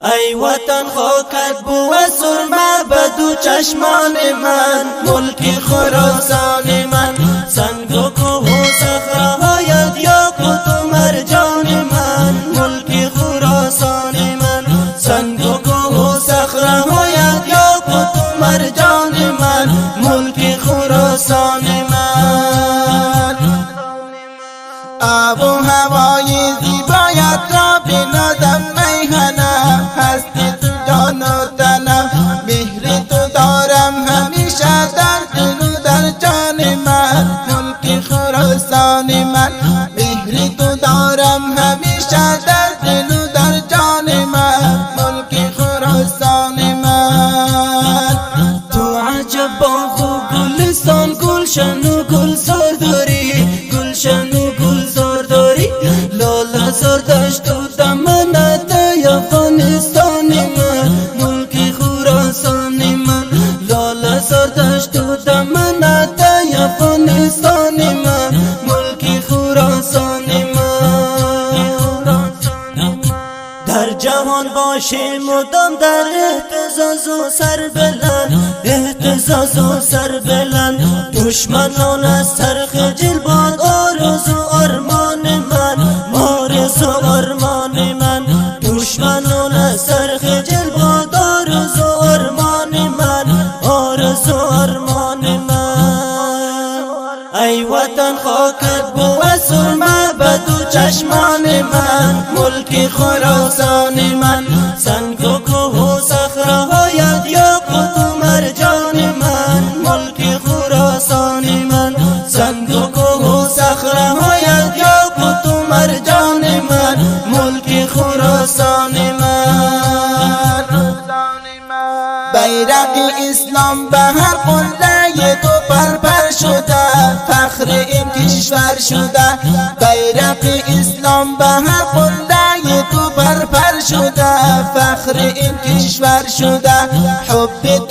ای وطن خاکت بو سرمه بدو چشمان من، ملک خراسان من، سنگ و کوه و صخره‌هایت یاقوت و مرجان من، ملک خراسان من، سنگ و کوه و صخره‌هایت یاقوت و مرجان من، ملک خراسان من. آب و هوای زیبایت را بنادم میهنه، هستی تو جان و تنم، مهر تو دارم همیشه در دل و در جان من، ملک خراسان من، مهر تو دارم همیشه در دل و در جان من، ملک خراسان من. تو عجب باغ و گلستان، گلشن و گلزار داری، گلشن و گلزار داری، لاله زار دشت و دمنت افغانستان من، ملک خراسان من، لاله زار دشت و دمنت افغانستان من، ملک خراسان من. در جهان باشه مدام در اهتزاز و سر بلند، اهتزاز و سر بلند، دشمنان از سر خجل باد، آرزو آرمان من، آرزو آرمان من، دشمنان از سر خجل باد، آرزو آرمان من، آرزو آرمان من. ای وطن خاکت بو سرمه بدو چشمان من، ملک خراسان من، سنگ و کوه و صخره‌هایت یاقوت و مرجان من، ملک خراسان من، سنگ و کوه و صخره‌هایت یاقوت و مرجان من، ملک خراسان من. بیرق اسلام به هر قله تو پرپر شده، فخر این کشور شده، بیرق اسلام به هر قله تو پرپر شده، فخر این کشور شده، حب